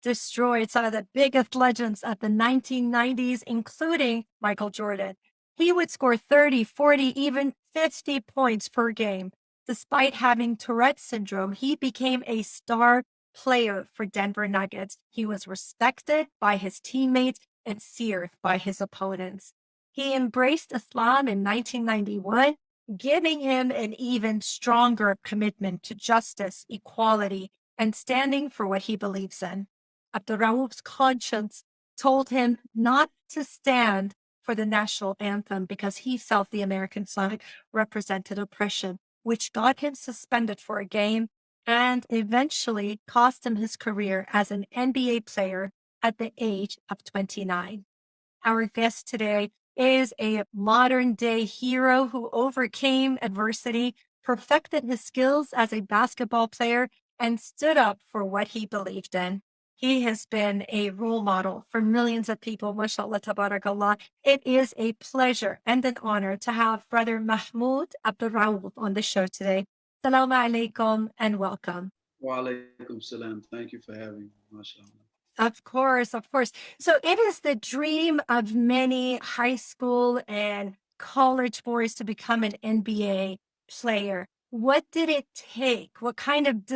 destroyed some of the biggest legends of the 1990s, including Michael Jordan. He would score 30, 40, even 50 points per game. Despite having Tourette's syndrome, he became a star player for Denver Nuggets. He was respected by his teammates and feared by his opponents. He embraced Islam in 1991, giving him an even stronger commitment to justice, equality, and standing for what he believes in. Rauf's conscience told him not to stand for the national anthem because he felt the American flag represented oppression, which got him suspended for a game and eventually cost him his career as an NBA player at the age of 29. Our guest today is a modern day hero who overcame adversity, perfected his skills as a basketball player, and stood up for what he believed in. He has been a role model for millions of people, mashallah, tabarakallah. It is a pleasure and an honor to have Brother Mahmoud Abdul on the show today. Assalamu alaikum and welcome. Wa alaikum salam. Thank you for having me, mashallah. Of course, of course. So it is the dream of many high school and college boys to become an NBA player. What did it take? What kind of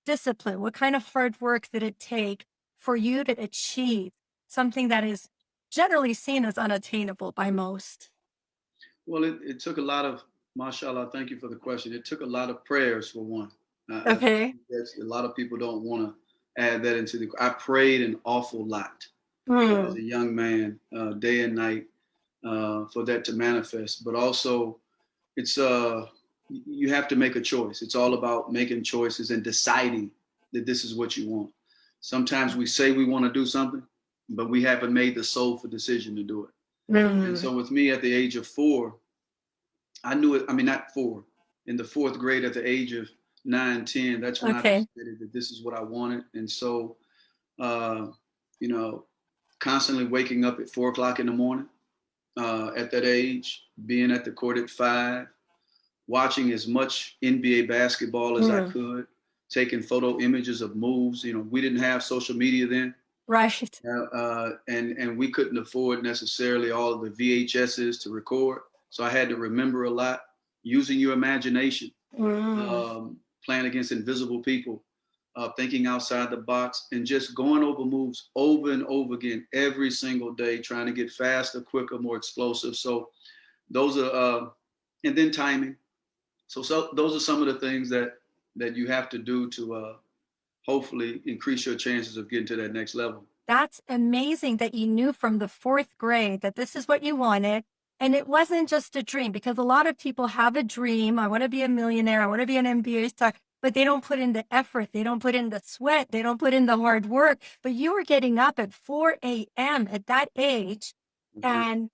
discipline, what kind of hard work did it take for you to achieve something that is generally seen as unattainable by most? Well, it took a lot of, mashallah, thank you for the question. It took a lot of prayers for one. I Okay. think that's, a lot of people don't want to add that into the, I prayed an awful lot as a young man, day and night, for that to manifest. But also, it's, you have to make a choice. It's all about making choices and deciding that this is what you want. Sometimes we say we want to do something, but we haven't made the soulful decision to do it. And so with me at the age of 4, I knew it. I mean, not 4, in the 4th grade at the age of 9, 10, that's when I decided that this is what I wanted. And so, you know, constantly waking up at 4 o'clock in the morning at that age, being at the court at 5, watching as much NBA basketball as I could, taking photo images of moves. You know, we didn't have social media then. Right. And we couldn't afford necessarily all of the VHSs to record. So I had to remember a lot, using your imagination, playing against invisible people, thinking outside the box, and just going over moves over and over again every single day, trying to get faster, quicker, more explosive. So those are, and then timing. So those are some of the things that you have to do to hopefully increase your chances of getting to that next level. That's amazing that you knew from the 4th grade that this is what you wanted. And it wasn't just a dream, because a lot of people have a dream. I want to be a millionaire. I want to be an NBA star, but they don't put in the effort. They don't put in the sweat. They don't put in the hard work. But you were getting up at 4 a.m. at that age and,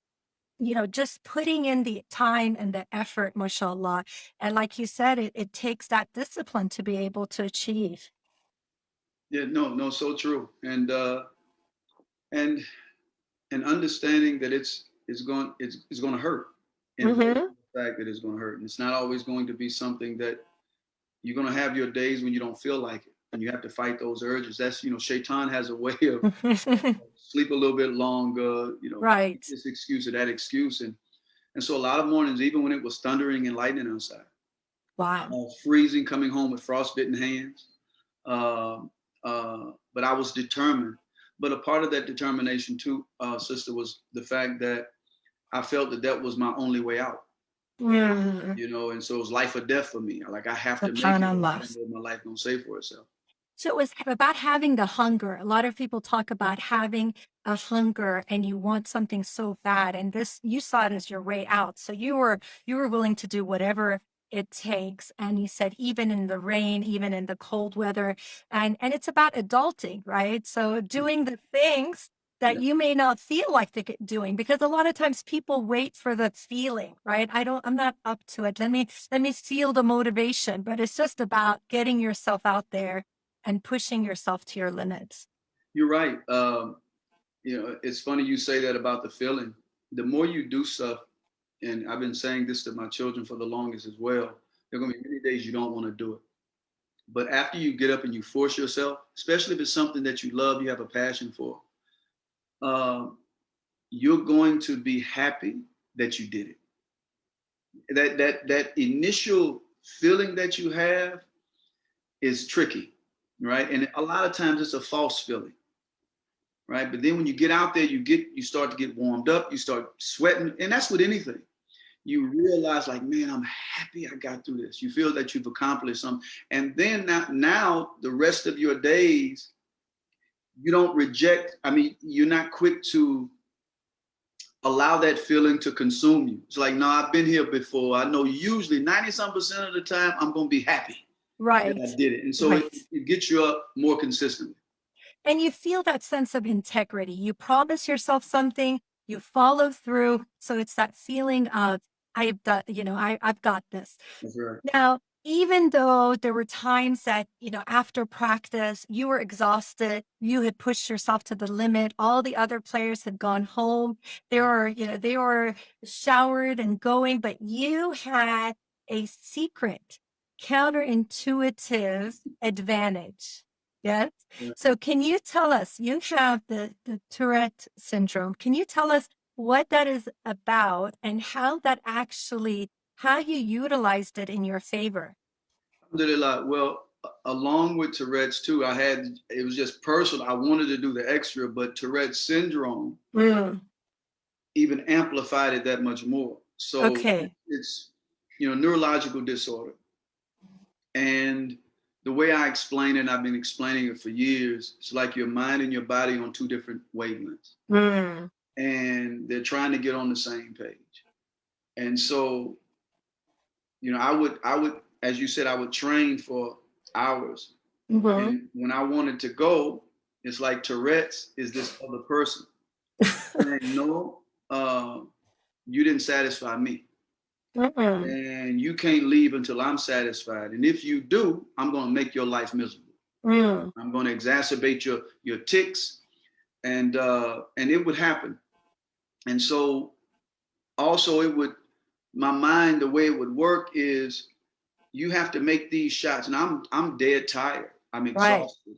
you know, just putting in the time and the effort, mashallah. And like you said, it takes that discipline to be able to achieve. Yeah, no, so true. And understanding that it's going to hurt, and the fact that it's going to hurt, and it's not always going to be something that you're going to have your days when you don't feel like it, and you have to fight those urges. That's, you know, Shaitan has a way of sleep a little bit longer, you know, Right. this excuse or that excuse, and so a lot of mornings, even when it was thundering and lightning outside, Wow. freezing, coming home with frostbitten hands, but I was determined. But a part of that determination too, sister, was the fact that I felt that that was my only way out. You know, and so it was life or death for me. Like, I have to make it. I know my life gonna say for itself. So it was about having the hunger. A lot of people talk about having a hunger and you want something so bad. And this, you saw it as your way out. So you were willing to do whatever it takes. And you said, even in the rain, even in the cold weather. And it's about adulting, right? So doing the things that you may not feel like doing, because a lot of times people wait for the feeling, right? I'm not up to it. Let me feel the motivation, but it's just about getting yourself out there and pushing yourself to your limits. You're right. You know, it's funny you say that about the feeling. The more you do stuff, and I've been saying this to my children for the longest as well, there are going to be many days you don't want to do it. But after you get up and you force yourself, especially if it's something that you love, you have a passion for, you're going to be happy that you did it. That initial feeling that you have is tricky, right? And a lot of times it's a false feeling, right? But then when you get out there, you start to get warmed up, you start sweating, and that's with anything. You realize, like, man, I'm happy I got through this. You feel that you've accomplished something. And then now the rest of your days, you don't reject, you're not quick to allow that feeling to consume you. It's like, no, I've been here before. I know usually 90-some% of the time I'm going to be happy that I did it. And so it gets you up more consistently. And you feel that sense of integrity. You promise yourself something, you follow through. So it's that feeling of, I've got this. That's right. Now, even though there were times that, after practice, you were exhausted, you had pushed yourself to the limit, all the other players had gone home, they were showered and going, but you had a secret counterintuitive advantage. Yes. Yeah. So can you tell us, you have the Tourette syndrome. Can you tell us what that is about and how you utilized it in your favor? Alhamdulillah. Well, along with Tourette's too, it was just personal. I wanted to do the extra, but Tourette's syndrome even amplified it that much more. So it's, neurological disorder. And the way I explain it, and I've been explaining it for years, it's like your mind and your body on two different wavelengths. And they're trying to get on the same page. And so, I would, as you said, I would train for hours. And when I wanted to go, it's like Tourette's is this other person. And no, you didn't satisfy me. And you can't leave until I'm satisfied. And if you do, I'm going to make your life miserable. I'm going to exacerbate your tics, and it would happen. And so also my mind, the way it would work is you have to make these shots. And I'm dead tired. I'm exhausted.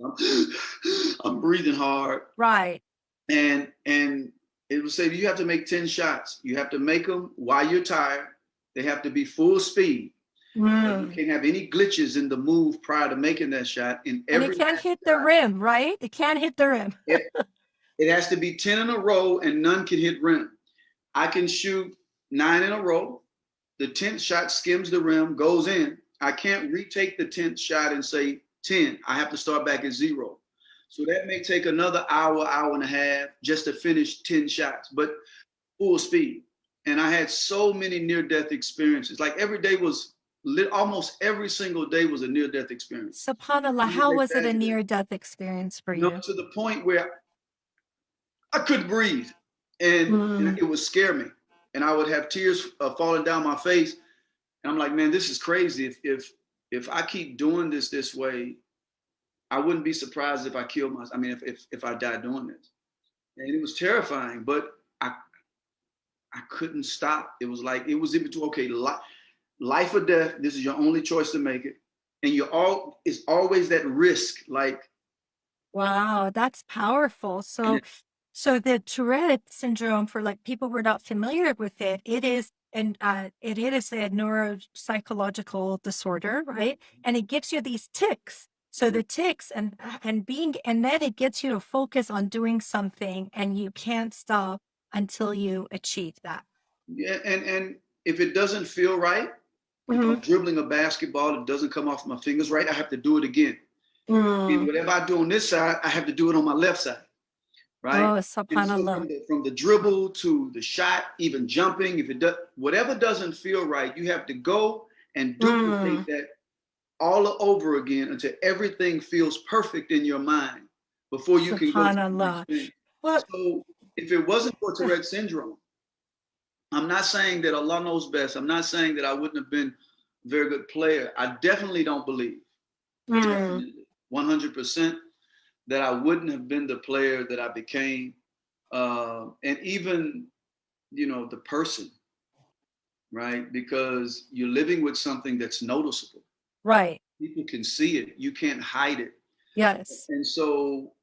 I'm breathing hard. Right. And it would say you have to make 10 shots. You have to make them while you're tired. They have to be full speed. You can't have any glitches in the move prior to making that shot. And it can't hit the rim, right? It can't hit the rim. It has to be 10 in a row and none can hit rim. I can shoot 9 in a row. The 10th shot skims the rim, goes in. I can't retake the 10th shot and say 10. I have to start back at 0. So that may take another hour and a half just to finish 10 shots, but full speed. And I had so many near-death experiences. Like almost every single day was a near-death experience. SubhanAllah, how was it a near-death experience for you? To the point where I couldn't breathe, and it would scare me. And I would have tears falling down my face. And I'm like, man, this is crazy. If I keep doing this way, I wouldn't be surprised if I killed myself. I mean, if I died doing this. And it was terrifying, but I couldn't stop. It was in between, okay, life or death, this is your only choice to make it. And it's always that risk, like. Wow, that's powerful. So the Tourette syndrome, for like people who are not familiar with it, it is a neuropsychological disorder, right? And it gives you these tics. So the tics and then it gets you to focus on doing something and you can't stop until you achieve that. Yeah, and if it doesn't feel right, if I'm dribbling a basketball, it doesn't come off my fingers right, I have to do it again. And whatever I do on this side, I have to do it on my left side, right? Oh, subhanAllah. So from the dribble to the shot, even jumping, whatever doesn't feel right, you have to go and duplicate that all over again until everything feels perfect in your mind before you can go to the next thing. So if it wasn't for Tourette syndrome, I'm not saying that Allah knows best. I'm not saying that I wouldn't have been a very good player. I definitely don't believe, definitely, 100%, that I wouldn't have been the player that I became. And even, the person, right? Because you're living with something that's noticeable. Right. People can see it. You can't hide it. Yes. And so,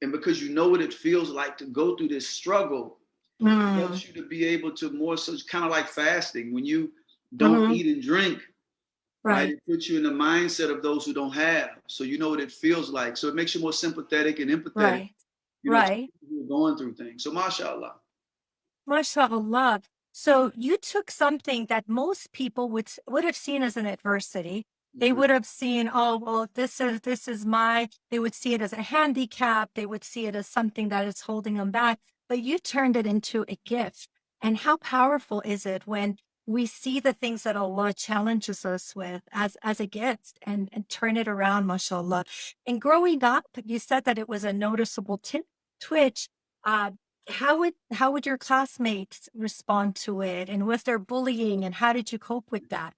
and because you know what it feels like to go through this struggle, it helps you to be able to more so, it's kind of like fasting. When you don't eat and drink, right? It puts you in the mindset of those who don't have. So you know what it feels like. So it makes you more sympathetic and empathetic, you know, to people who are going through things. So mashallah. MashaAllah. So you took something that most people would have seen as an adversity. They would have seen, oh, well, they would see it as a handicap. They would see it as something that is holding them back. But you turned it into a gift. And how powerful is it when we see the things that Allah challenges us with as a gift and turn it around, mashallah. And growing up, you said that it was a noticeable twitch. How would your classmates respond to it? And was there bullying, and how did you cope with that?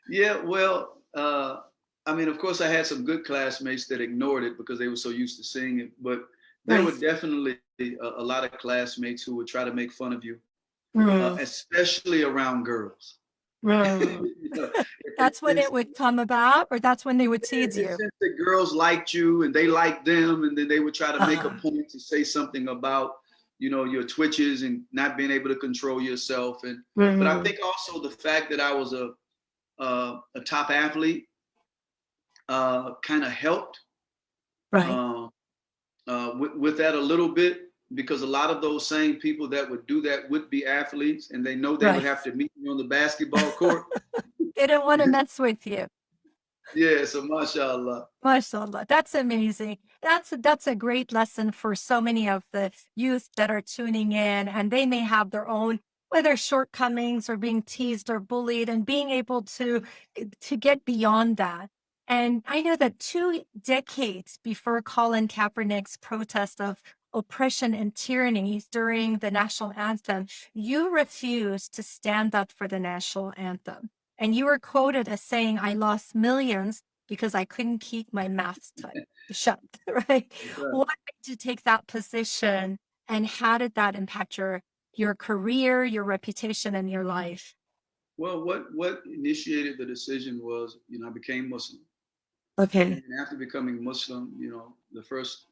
Yeah, well, I mean, of course, I had some good classmates that ignored it because they were so used to seeing it. But there were definitely a lot of classmates who would try to make fun of you, especially around girls. You know, That's when it would come about, or that's when they would tease you? Since the girls liked you and they liked them, and then they would try to make a point to say something about, you know, your twitches and not being able to control yourself. And but I think also the fact that I was a top athlete kind of helped with that a little bit, because a lot of those same people that would do that would be athletes, and they know they would have to meet me on the basketball court. They don't want to mess with you. Yeah, so mashallah. MashaAllah. That's amazing. That's a great lesson for so many of the youth that are tuning in, and they may have their own, whether shortcomings or being teased or bullied, and being able to get beyond that. And I know that 2 decades before Colin Kaepernick's protest of oppression and tyranny during the national anthem, you refused to stand up for the national anthem. And you were quoted as saying, "I lost millions because I couldn't keep my mouth shut," right? What made you take that position, and how did that impact your career, your reputation, and your life? Well, what initiated the decision was, you know, I became Muslim. Okay. And after becoming Muslim, you know, the first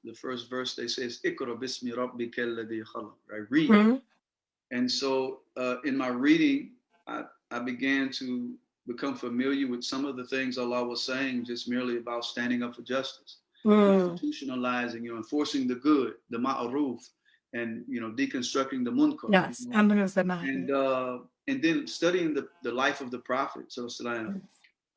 verse they say is "Iqra bismi rabbika alladhi khalaq," right? Read. And so in my reading, I began to become familiar with some of the things Allah was saying, just merely about standing up for justice, institutionalizing, you know, enforcing the good, the ma'aruf, and, you know, deconstructing the munkar. Yes, you know? And then studying the life of the Prophet, so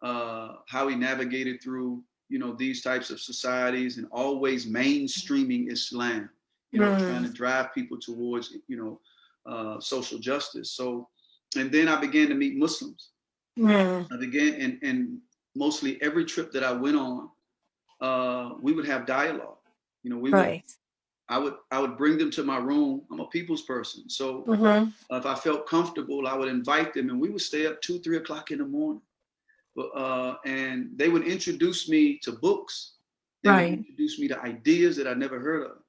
how he navigated through, you know, these types of societies, and always mainstreaming Islam, you know, trying to drive people towards, you know, social justice. So, and then I began to meet Muslims. I began, and mostly every trip that I went on, we would have dialogue. You know, I would bring them to my room. I'm a people's person. So if I felt comfortable, I would invite them, and we would stay up 2, 3 o'clock in the morning. And they would introduce me to books. They would introduce me to ideas that I never heard of.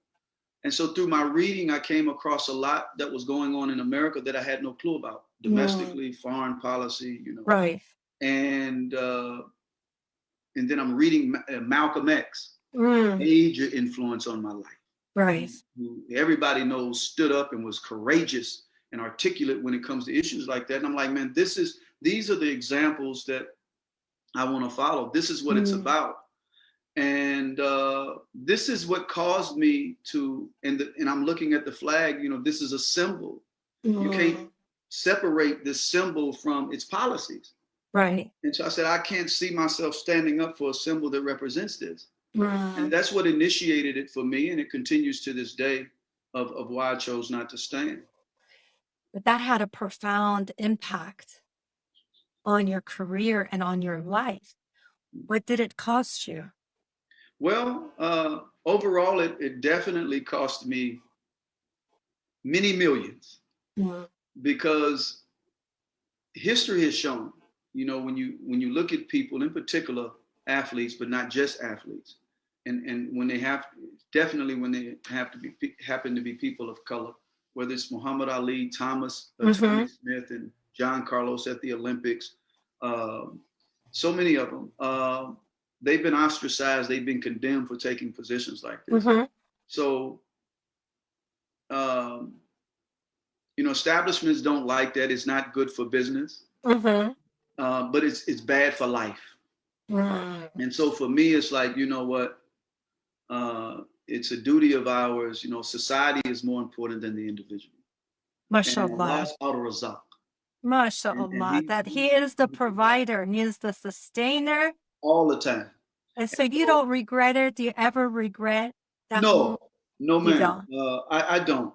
And so through my reading, I came across a lot that was going on in America that I had no clue about, domestically, foreign policy, you know. And then I'm reading Malcolm X, major influence on my life. Who everybody knows stood up and was courageous and articulate when it comes to issues like that. And I'm like, man, these are the examples that I want to follow. This is what it's about. And this is what caused me to, and I'm looking at the flag, you know, this is a symbol. You can't separate this symbol from its policies. And so I said, I can't see myself standing up for a symbol that represents this. And that's what initiated it for me. And it continues to this day of why I chose not to stand. But that had a profound impact on your career and on your life. What did it cost you? Well, overall, it definitely cost me many millions, because history has shown, you know, when you look at people, in particular athletes, but not just athletes, and when they happen to be people of color, whether it's Muhammad Ali, Thomas Smith, and John Carlos at the Olympics, So many of them. They've been ostracized. They've been condemned for taking positions like this. So, you know, establishments don't like that. It's not good for business, but it's bad for life. And so for me, it's like, you know what? It's a duty of ours. You know, society is more important than the individual. MashaAllah. MashaAllah. That He is the provider and He is the sustainer. All the time. And so you don't regret it? Do you ever regret that? No, ma'am. I don't.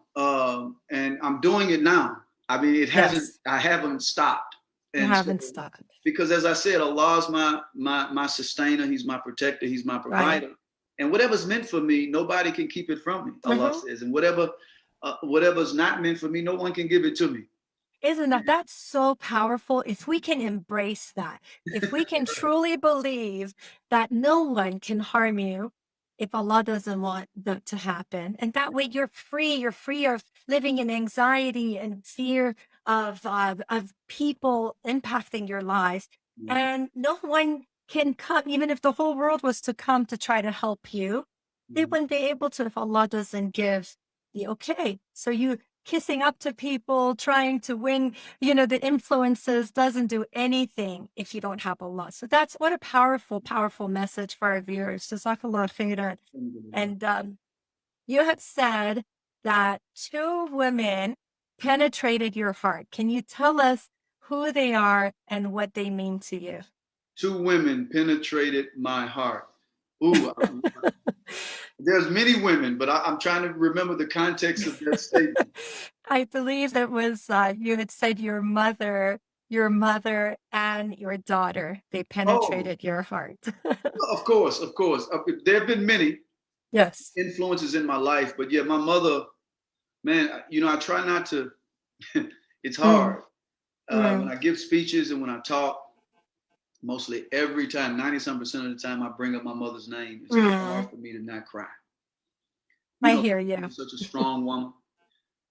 And I'm doing it now. I mean, it hasn't. Yes. I haven't stopped. And you haven't stopped. Because as I said, Allah's my sustainer. He's my protector. He's my provider. Right. And whatever's meant for me, nobody can keep it from me. Allah says, and whatever's not meant for me, no one can give it to me. Isn't that's so powerful? If we can embrace that, if we can truly believe that no one can harm you if Allah doesn't want that to happen. And that way you're free of living in anxiety and fear of people impacting your lives. And no one can come, even if the whole world was to come to try to help you, they wouldn't be able to if Allah doesn't give the okay. So you kissing up to people, trying to win, you know, the influences doesn't do anything if you don't have Allah. So that's what a powerful, powerful message for our viewers. Jazakallah khairan. And you have said that 2 women penetrated your heart. Can you tell us who they are and what they mean to you? 2 women penetrated my heart. Ooh, there's many women, but I'm trying to remember the context of that statement. I believe that was, you had said your mother and your daughter, they penetrated your heart. Of course. There have been many influences in my life, but yeah, my mother, man, you know, I try not to, it's hard. When I give speeches and when I talk, mostly every time, 90-some% of the time I bring up my mother's name. It's hard for me to not cry. I hear you. She's such a strong woman.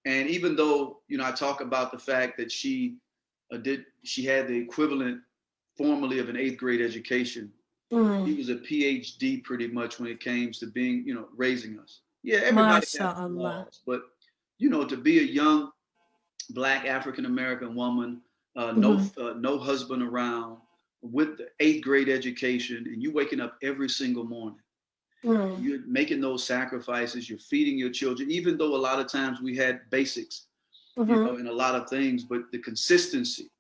And even though, you know, I talk about the fact that she had the equivalent formally of an 8th grade education. She was a PhD pretty much when it came to being, you know, raising us. Yeah, everybody has flaws, but, you know, to be a young Black African-American woman, no husband around, with the 8th grade education, and you waking up every single morning. You're making those sacrifices, you're feeding your children, even though a lot of times we had basics, you know, in a lot of things, but the consistency,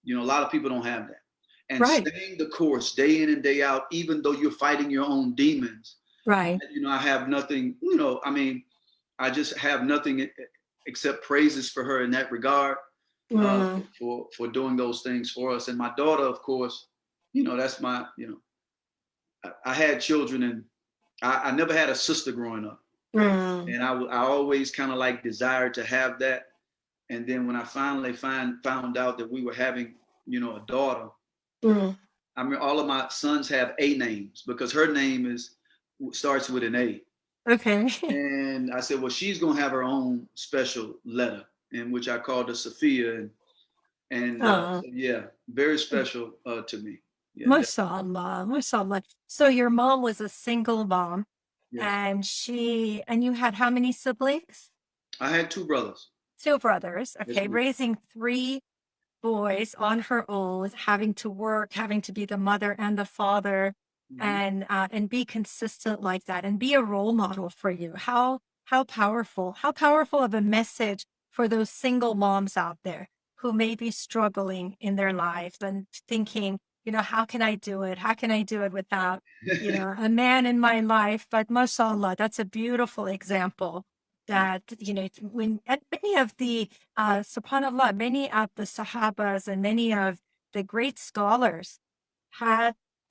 you know, a lot of people don't have that. And staying the course day in and day out, even though you're fighting your own demons. Right. You know, I have nothing, you know, I mean, I just have nothing except praises for her in that regard. For doing those things for us. And my daughter, of course, you know, that's my, you know, I had children, and I never had a sister growing up. And I always kind of like desired to have that. And then when I finally found out that we were having, you know, a daughter, I mean, all of my sons have A names because her name starts with an A. Okay. And I said, well, she's going to have her own special letter, in which I called her Sophia, and yeah, very special to me. Yeah, mashallah. So your mom was a single mom, and you had how many siblings? I had 2 brothers. 2 brothers. Okay, raising 3 boys on her own, having to work, having to be the mother and the father, and be consistent like that, and be a role model for you. How powerful of a message for those single moms out there who may be struggling in their lives and thinking, you know, how can I do it? How can I do it without, you know, a man in my life? But mashallah, that's a beautiful example that, you know, when many of the, subhanAllah, many of the Sahabas and many of the great scholars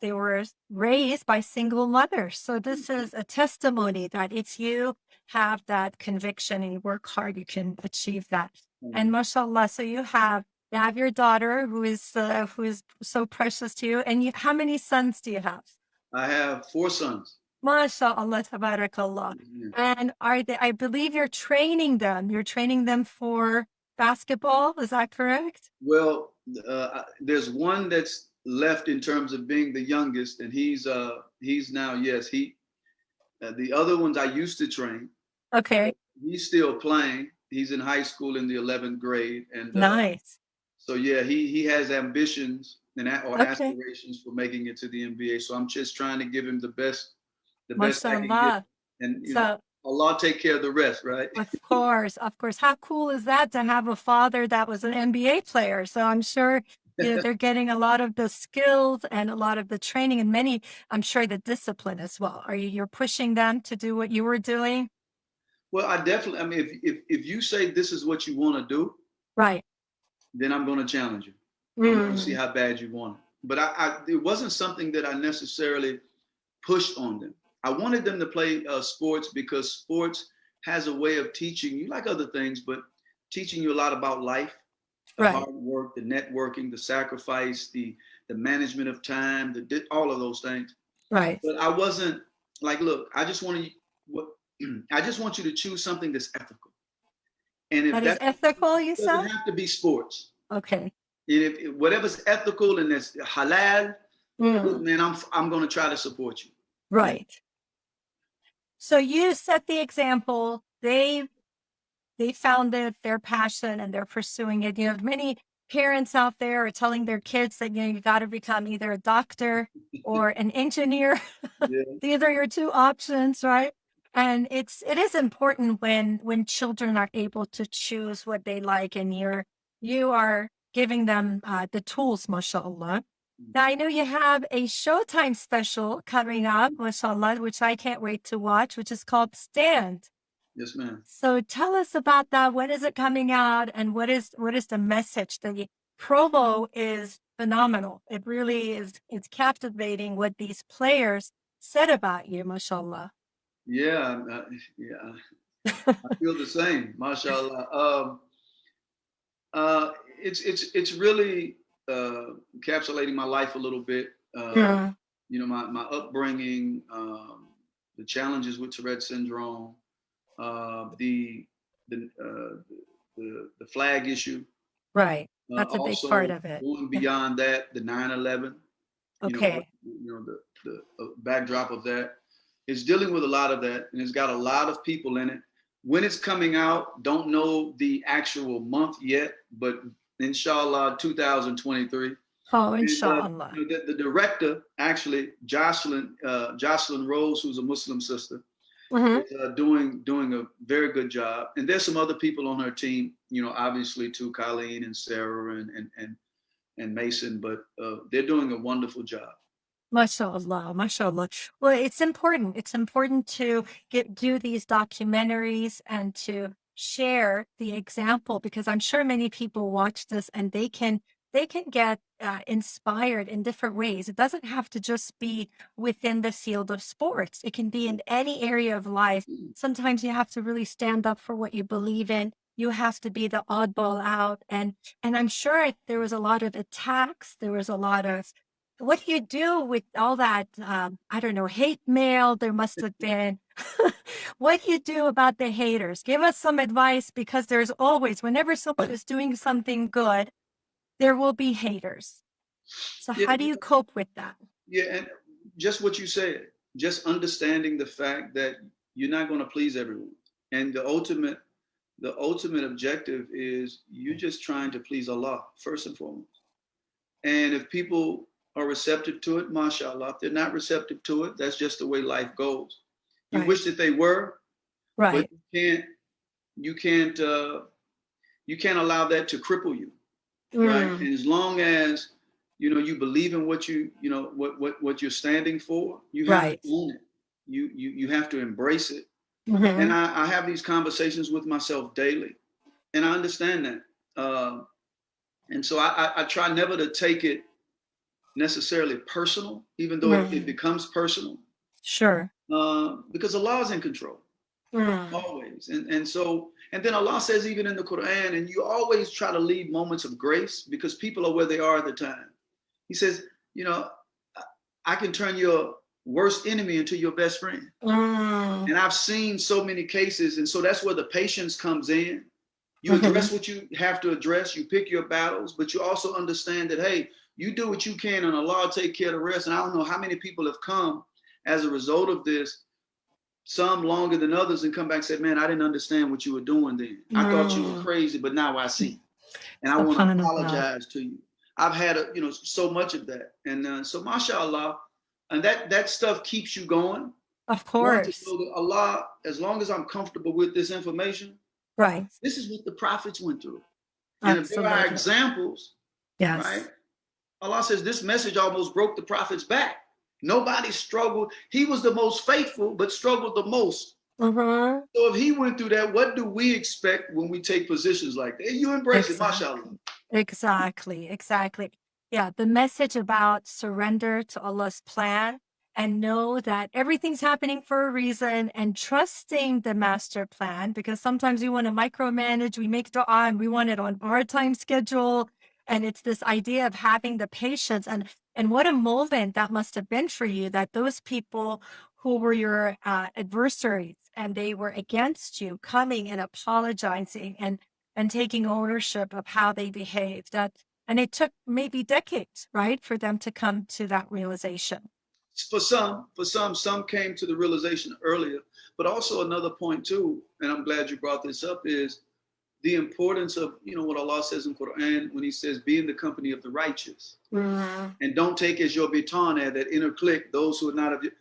they were raised by single mothers. So this is a testimony that if you have that conviction and you work hard, you can achieve that. And mashallah, so you have your daughter who is so precious to you. And how many sons do you have? I have 4 sons. MashaAllah, tabarakallah. And I believe you're training them for basketball. Is that correct? Well, there's one that's left in terms of being the youngest, and he's now, yes, the other ones I used to train. Okay. He's still playing. He's in high school in the 11th grade, and Nice. so yeah, he has ambitions or Okay. aspirations for making it to the NBA. So I'm just trying to give him the best I can get, Mashallah. and So, Allah take care of the rest, right? of course, of course. How cool is that to have a father that was an NBA player? So I'm sure they're getting a lot of the skills and a lot of the training and I'm sure the discipline as well. You're pushing them to do what you were doing? Well, I definitely. I mean, if you say this is what you want to do, Right. then I'm going to challenge you. I'm going to see how bad you want it. But it wasn't something that I necessarily pushed on them. I wanted them to play sports because sports has a way of teaching you, like other things, but teaching you a lot about life, the hard work, the networking, the sacrifice, the management of time, all of those things. Right. But I wasn't like, look, I just want you to choose something that's ethical. And if that is ethical, you it said? doesn't have to be sports. Okay. And if whatever's ethical and that's halal, look, man, I'm going to try to support you. Right. So you set the example. They found their passion and they're pursuing it. You know, many parents out there are telling their kids that, you got to become either a doctor or an engineer. Yeah. These are your two options, right? And it is important when children are able to choose what they like, and you are giving them the tools, mashallah. Now, I know you have a Showtime special coming up, mashallah, which I can't wait to watch, which is called Stand. Yes, ma'am. So tell us about that. When is it coming out, and what is the message? The promo is phenomenal. It really is. It's captivating what these players said about you, mashallah. Yeah, I feel the same, mashallah. It's really encapsulating my life a little bit. You know, my upbringing, the challenges with Tourette syndrome, the flag issue. Right. That's a big part of it. Going beyond that, the 9/11. Okay. The backdrop of that. It's dealing with a lot of that, and it's got a lot of people in it. When it's coming out, don't know the actual month yet, but inshallah, 2023. Oh, inshallah. And, the director, actually, Jocelyn Rose, who's a Muslim sister, is doing a very good job. And there's some other people on her team, obviously too, Colleen and Sarah and Mason, but they're doing a wonderful job. Mashallah, mashallah. Well, it's important. It's important to do these documentaries and to share the example, because I'm sure many people watch this and they can get inspired in different ways. It doesn't have to just be within the field of sports. It can be in any area of life. Sometimes you have to really stand up for what you believe in. You have to be the oddball out. And I'm sure there was a lot of attacks. There was a lot of, what do you do with all that, I don't know, hate mail? There must have been. What do you do about the haters? Give us some advice, because there's always, whenever someone is doing something good, there will be haters. So how do you cope with that? Yeah, and just what you said, just understanding the fact that you're not going to please everyone. And the ultimate objective is you're just trying to please Allah, first and foremost. And if people are receptive to it, mashallah. If they're not receptive to it, that's just the way life goes. You wish that they were, right? But you can't allow that to cripple you, right? And as long as you believe in what what you're standing for, you have to own it. You have to embrace it. And I have these conversations with myself daily, and I understand that. And so I try never to take it necessarily personal, even though it becomes personal. Sure. Because Allah is in control, always. And then Allah says, even in the Quran, and you always try to leave moments of grace, because people are where they are at the time. He says, I can turn your worst enemy into your best friend. And I've seen so many cases. And so that's where the patience comes in. You address what you have to address. You pick your battles, but you also understand that, hey, You do what you can, and Allah will take care of the rest. And I don't know how many people have come as a result of this, some longer than others, and come back and said, man, I didn't understand what you were doing then. I thought you were crazy, but now I see. And I want to apologize to you. I've had, so much of that. And so, mashallah, and that stuff keeps you going. Of course. Allah, as long as I'm comfortable with this information, right. This is what the prophets went through. And if there are examples, yes. right? Allah says this message almost broke the prophet's back. Nobody struggled. He was the most faithful, but struggled the most. So if he went through that, what do we expect when we take positions like that? You embrace it, mashallah. Exactly. Yeah, the message about surrender to Allah's plan and know that everything's happening for a reason and trusting the master plan, because sometimes we want to micromanage, we make dua and we want it on our time schedule. And it's this idea of having the patience, and what a moment that must have been for you, that those people who were your adversaries and they were against you coming and apologizing and taking ownership of how they behaved. And it took maybe decades, right, for them to come to that realization. For some came to the realization earlier. But also another point too, and I'm glad you brought this up, is the importance of, what Allah says in Quran when he says, be in the company of the righteous. And don't take as your baton, that inner clique, those who are not of you.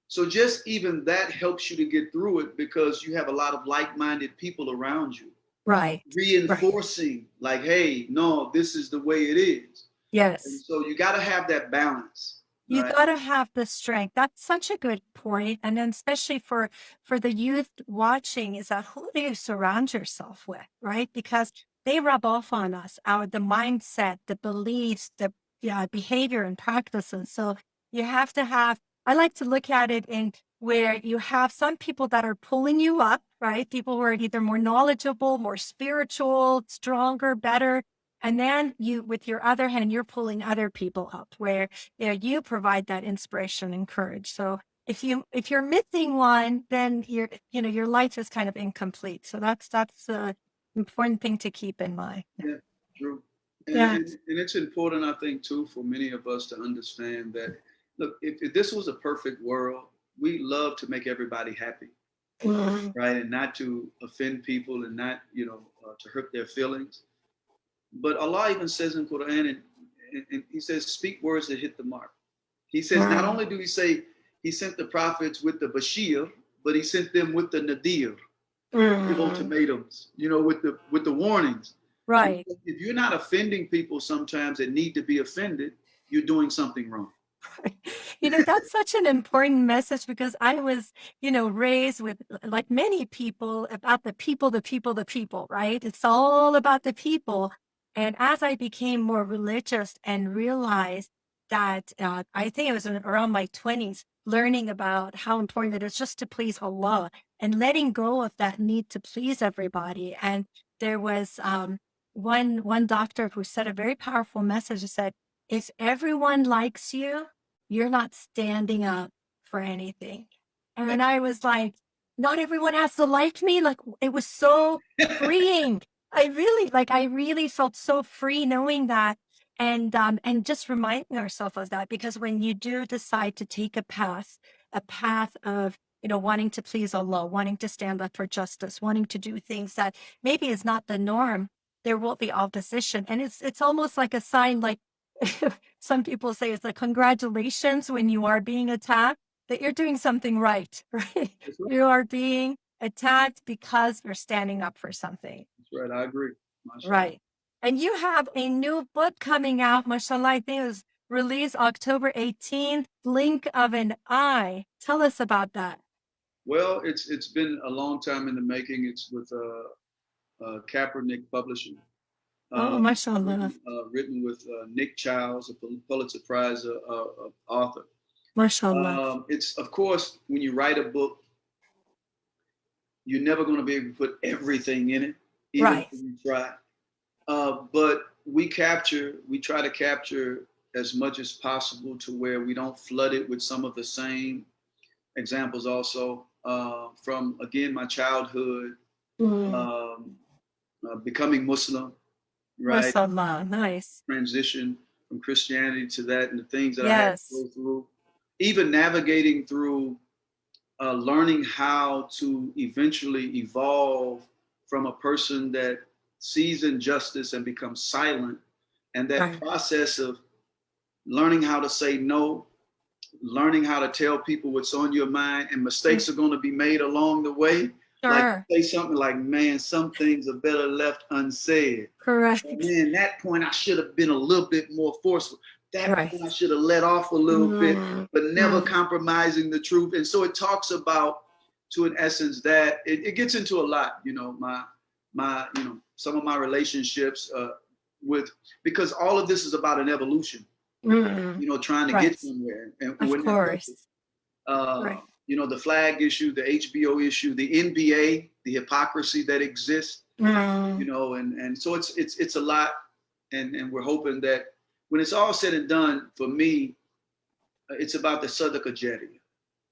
So just even that helps you to get through it, because you have a lot of like-minded people around you. Right. Reinforcing, like, hey, no, this is the way it is. Yes. And so you got to have that balance. You got to have the strength. That's such a good point. And then especially for the youth watching, is that who do you surround yourself with, right? Because they rub off on us, the mindset, the beliefs, the behavior and practices. So you have to have, I like to look at it in where you have some people that are pulling you up, right? People who are either more knowledgeable, more spiritual, stronger, better. And then you, with your other hand, you're pulling other people up where you provide that inspiration and courage. So if you're missing one, then your life is kind of incomplete. So that's an important thing to keep in mind. Yeah, true. And it's important, I think, too, for many of us to understand that, look, if this was a perfect world, we love to make everybody happy, right? And not to offend people and not, to hurt their feelings. But Allah even says in Quran, and he says, speak words that hit the mark. He says, not only do he say he sent the prophets with the Bashir, but he sent them with the Nadir, with ultimatums, with the warnings. Right. If you're not offending people sometimes that need to be offended, you're doing something wrong. That's such an important message, because I was, raised with, like many people, about the people, right? It's all about the people. And as I became more religious and realized that, I think it was around my 20s, learning about how important it is just to please Allah and letting go of that need to please everybody. And there was one doctor who said a very powerful message. He said, if everyone likes you, you're not standing up for anything. And I was like, not everyone has to like me. Like, it was so freeing. I really felt so free knowing that, and just reminding ourselves of that, because when you do decide to take a path of, wanting to please Allah, wanting to stand up for justice, wanting to do things that maybe is not the norm, there will be opposition. And it's almost like a sign, like some people say it's like congratulations when you are being attacked, that you're doing something right, right? You are being attacked because you're standing up for something. That's right. I agree. Right. And you have a new book coming out, mashallah. I think it was released October 18th, Blink of an Eye. Tell us about that. Well, it's been a long time in the making. It's with Kaepernick Publishing. Mashallah. Written with Nick Childs, a Pulitzer Prize author. Mashallah. It's, of course, when you write a book, you're never going to be able to put everything in it, even if you try. But we try to capture as much as possible to where we don't flood it with some of the same examples also from, again, my childhood, becoming Muslim, right? Mashallah, nice. Transition, from Christianity to that, and the things that I had to Yes. go through, even navigating through learning how to eventually evolve from a person that sees injustice and becomes silent, and that Right. process of learning how to say no, learning how to tell people what's on your mind, and mistakes are going to be made along the way. Like Sure. say something like, man, some things are better left unsaid. Correct. Or, man, that point I should have been a little bit more forceful. That Right. point I should have let off a little bit, but never compromising the truth. And so it talks about, to an essence, that it gets into a lot, you know, some of my relationships with, because all of this is about an evolution, you know, trying to get somewhere. And of course. Right. You know, the flag issue, the HBO issue, the NBA, the hypocrisy that exists, you know, and so it's a lot. And we're hoping that when it's all said and done, for me, it's about the Sadaqah Jariyah.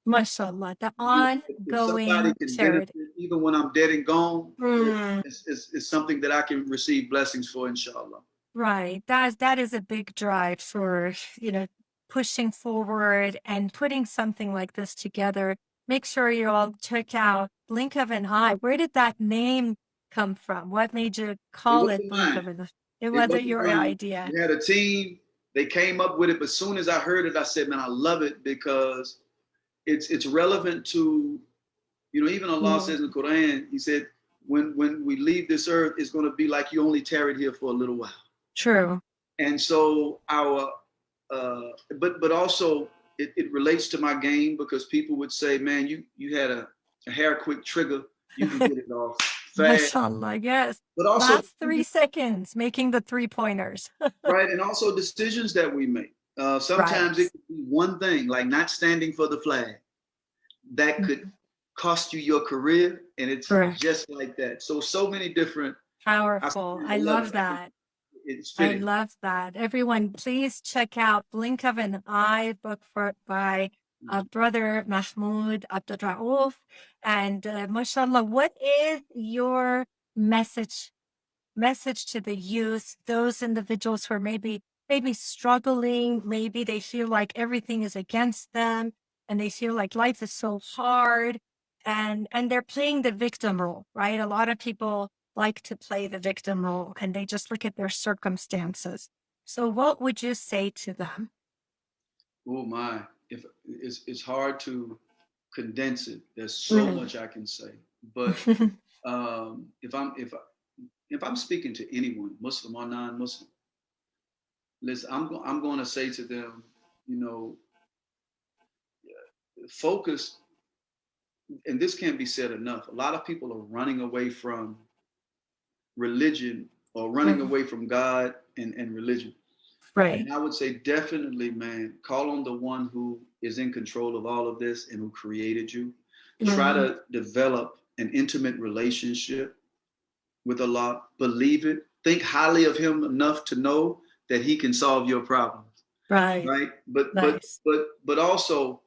MashaAllah, the If somebody ongoing can charity. benefit, even when I'm dead and gone, it's something that I can receive blessings for, inshallah. Right. That is a big drive for, you know, pushing forward and putting something like this together. Make sure you all check out Blink of an Eye. Where did that name come from? What made you It call it wasn't Blink mine. of an Eye? It It wasn't wasn't your mine. idea. We had a team. They came up with it, but as soon as I heard it, I said, man, I love it, because it's relevant to, you know, even Allah says in the Quran, he said, when we leave this earth, it's going to be like you only tarried here for a little while. True. And so but also it relates to my game, because people would say, man, you had a hair quick trigger, you can get it off fast. MashaAllah, yes. But also Last 3 seconds, making the 3-pointers. right, and also decisions that we make. Sometimes it could be one thing, like not standing for the flag, that could cost you your career, and it's just like that. So many different. Powerful. I love that. It's I fitting. love that. Everyone, please check out Blink of an Eye, book by brother Mahmoud, Abdul Rauf. And mashallah, what is your message to the youth, those individuals who are maybe struggling, maybe they feel like everything is against them and they feel like life is so hard, and they're playing the victim role, right? A lot of people like to play the victim role and they just look at their circumstances. So what would you say to them? Oh my, if it's hard to condense it. There's so much I can say, but if I'm speaking to anyone, Muslim or non-Muslim, listen, I'm going to say to them, you know, focus. And this can't be said enough. A lot of people are running away from religion, or running away from God and religion. Right. And I would say definitely, man, call on the one who is in control of all of this and who created you. Try to develop an intimate relationship with Allah. Believe it. Think highly of him enough to know that he can solve your problems. Right. But also,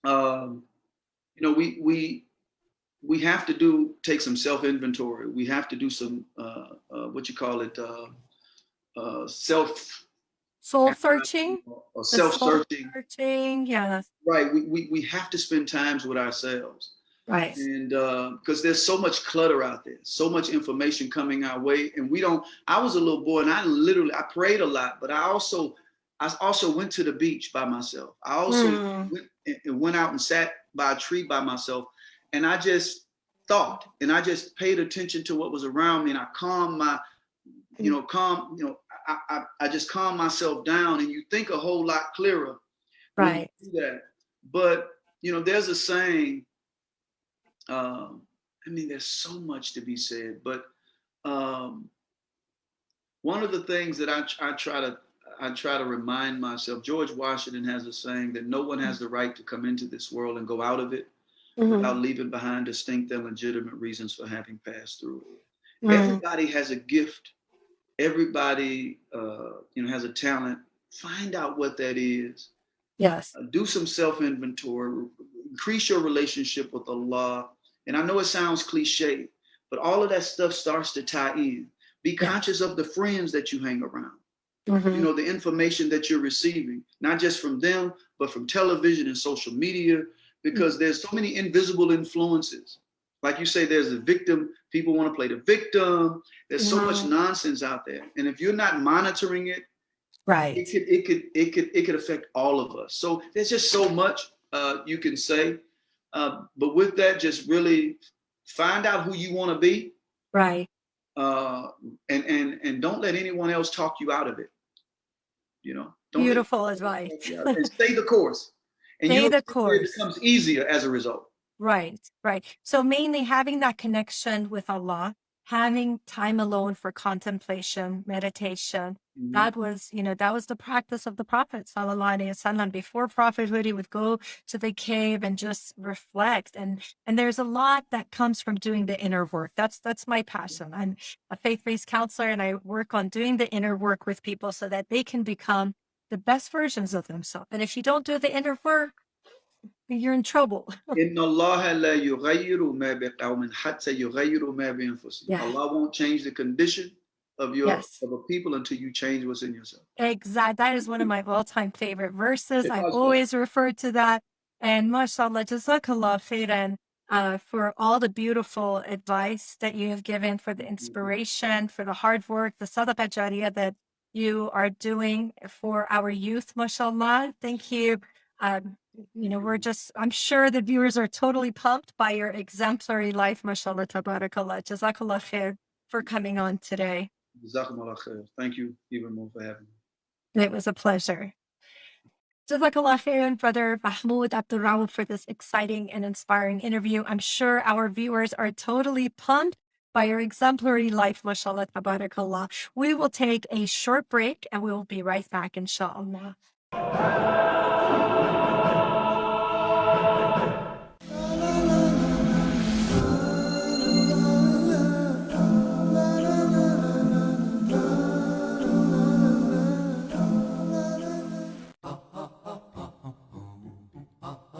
you know, we have to take some self-inventory. We have to do some what you call it, soul searching or self-searching. Yes. Right. We have to spend times with ourselves. Right. And because there's so much clutter out there, so much information coming our way, and I was a little boy, and I prayed a lot, but I also went to the beach by myself. I also went out and sat by a tree by myself, and I just thought, and I just paid attention to what was around me, and I calmed I just calm myself down, and you think a whole lot clearer. Right. When you do that. But you know, there's a saying. I mean, there's so much to be said, but one of the things that I try to remind myself, George Washington has a saying that no one has the right to come into this world and go out of it without leaving behind distinct and legitimate reasons for having passed through it. Everybody has a gift. Everybody, has a talent. Find out what that is. Yes. Do some self-inventory. Increase your relationship with Allah. And I know it sounds cliche, but all of that stuff starts to tie in. Be conscious of the friends that you hang around. You know, the information that you're receiving, not just from them, but from television and social media, because there's so many invisible influences. Like you say, there's a victim. People want to play the victim. There's so much nonsense out there, and if you're not monitoring it, Right. it could affect all of us. So there's just so much you can say, but with that, just really find out who you want to be, Right. And don't let anyone else talk you out of it. You know, don't Beautiful advice. and stay the course, and Stay the it course. becomes easier as a result. Right, right. So mainly having that connection with Allah, having time alone for contemplation, meditation. That was, that was the practice of the Prophet sallallahu alaihi wasallam. Before prophethood, he would go to the cave and just reflect. And there's a lot that comes from doing the inner work. That's my passion. I'm a faith-based counselor, and I work on doing the inner work with people so that they can become the best versions of themselves. And if you don't do the inner work, you're in trouble. Allah won't change the condition of a people until you change what's in yourself. Exactly. That is one of my all-time favorite verses. I always refer to that. And mashallah, jazakallah khairan for all the beautiful advice that you have given, for the inspiration, for the hard work, the sadaqah jariyah that you are doing for our youth, mashallah. Thank you. I'm sure the viewers are totally pumped by your exemplary life, mashallah, tabarakallah. Jazakallah khair for coming on today. Jazakumullah khair. Thank you even more for having me. It was a pleasure. Jazakallah khairan, Brother Mahmoud Abdul Rauf, for this exciting and inspiring interview. I'm sure our viewers are totally pumped by your exemplary life, mashallah, tabarakallah. We will take a short break and we will be right back, inshallah.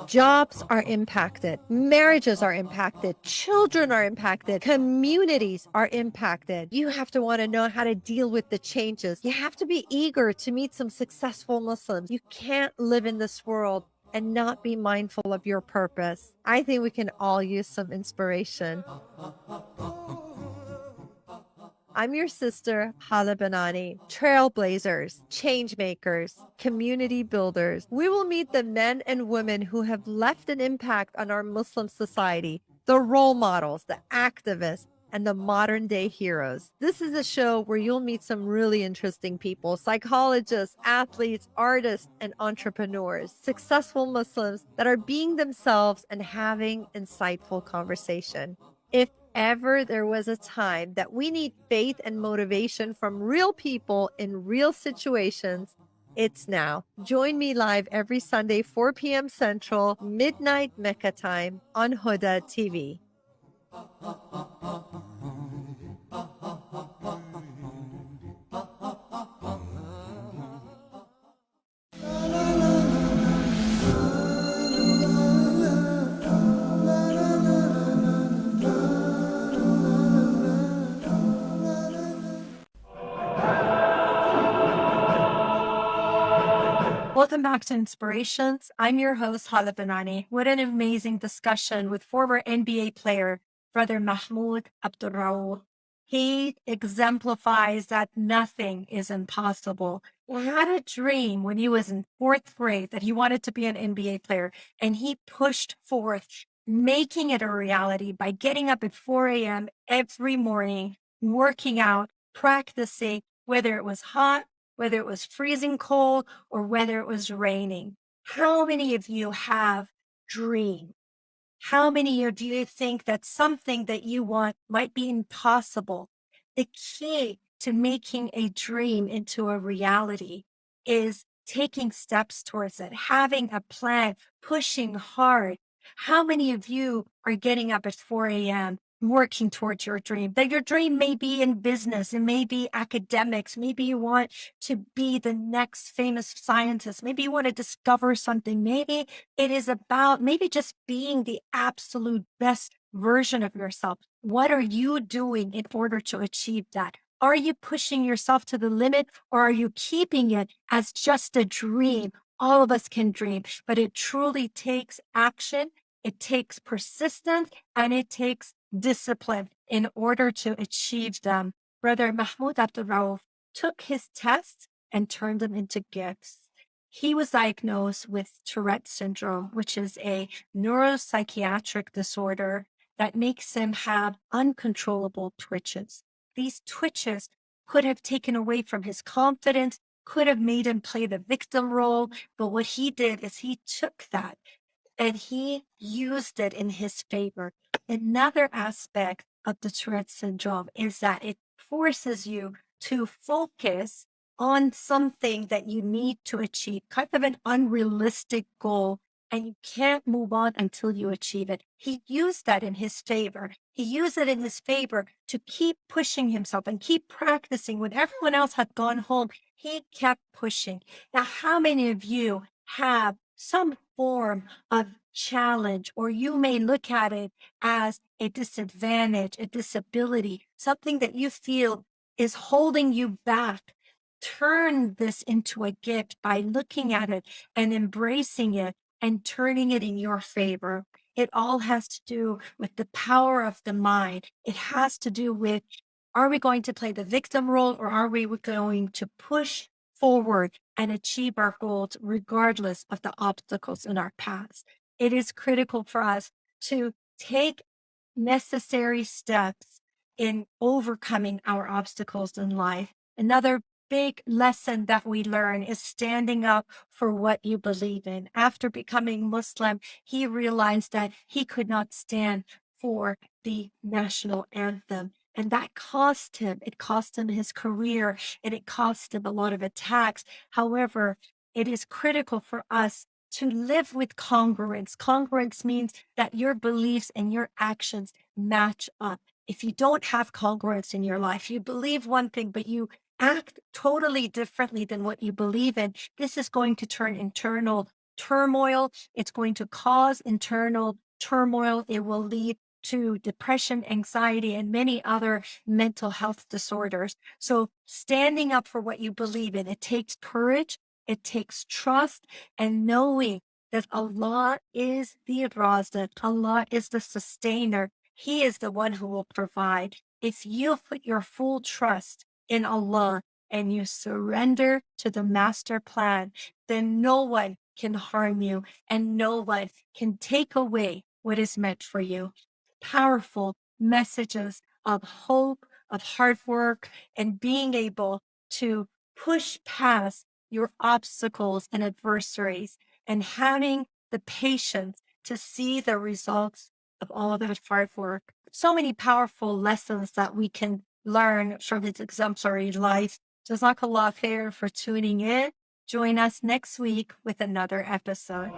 Jobs are impacted, marriages are impacted, children are impacted, communities are impacted. You have to want to know how to deal with the changes. You have to be eager to meet some successful Muslims. You can't live in this world and not be mindful of your purpose. I think we can all use some inspiration. I'm your sister, Haleh Banani. Trailblazers, change makers, community builders. We will meet the men and women who have left an impact on our Muslim society, the role models, the activists, and the modern day heroes. This is a show where you'll meet some really interesting people: psychologists, athletes, artists, and entrepreneurs, successful Muslims that are being themselves and having insightful conversation. If ever there was a time that we need faith and motivation from real people in real situations, it's now. Join me live every Sunday, 4 p.m. Central, midnight Mecca time on Huda TV. Welcome back to Inspirations. I'm your host, Haleh Banani. What an amazing discussion with former NBA player, Brother Mahmoud Abdul Rauf. He exemplifies that nothing is impossible. He had a dream when he was in 4th grade that he wanted to be an NBA player, and he pushed forth, making it a reality by getting up at 4 a.m. every morning, working out, practicing, whether it was hot, whether it was freezing cold, or whether it was raining. How many of you have dreams? How many of you think that something that you want might be impossible? The key to making a dream into a reality is taking steps towards it, having a plan, pushing hard. How many of you are getting up at 4 a.m., working towards your dream? That your dream may be in business, it may be academics, maybe you want to be the next famous scientist, maybe you want to discover something, maybe it is about maybe just being the absolute best version of yourself. What are you doing in order to achieve that? Are you pushing yourself to the limit, or are you keeping it as just a dream? All of us can dream, but it truly takes action. It takes persistence, and it takes discipline in order to achieve them. Brother Mahmoud Abdul Rauf took his tests and turned them into gifts. He was diagnosed with Tourette syndrome, which is a neuropsychiatric disorder that makes him have uncontrollable twitches. These twitches could have taken away from his confidence, could have made him play the victim role. But what he did is he took that and he used it in his favor. Another aspect of the Tourette syndrome is that it forces you to focus on something that you need to achieve, kind of an unrealistic goal, and you can't move on until you achieve it. He used that in his favor. He used it in his favor to keep pushing himself and keep practicing. When everyone else had gone home, he kept pushing. Now, how many of you have some form of challenge, or you may look at it as a disadvantage, a disability, something that you feel is holding you back? Turn this into a gift by looking at it and embracing it and turning it in your favor. It all has to do with the power of the mind. It has to do with, are we going to play the victim role, or are we going to push forward and achieve our goals regardless of the obstacles in our paths? It is critical for us to take necessary steps in overcoming our obstacles in life. Another big lesson that we learn is standing up for what you believe in. After becoming Muslim, he realized that he could not stand for the national anthem. And that cost him. It cost him his career, and it cost him a lot of attacks. However, it is critical for us to live with congruence. Congruence means that your beliefs and your actions match up. If you don't have congruence in your life, you believe one thing, but you act totally differently than what you believe in, this is going to turn internal turmoil. It's going to cause internal turmoil. It will lead to depression, anxiety, and many other mental health disorders. So standing up for what you believe in, it takes courage, it takes trust, and knowing that Allah is the Razak, Allah is the sustainer. He is the one who will provide. If you put your full trust in Allah and you surrender to the master plan, then no one can harm you and no one can take away what is meant for you. Powerful messages of hope, of hard work, and being able to push past your obstacles and adversaries, and having the patience to see the results of all of that hard work. So many powerful lessons that we can learn from his exemplary life. Jazakallah khair for tuning in. Join us next week with another episode.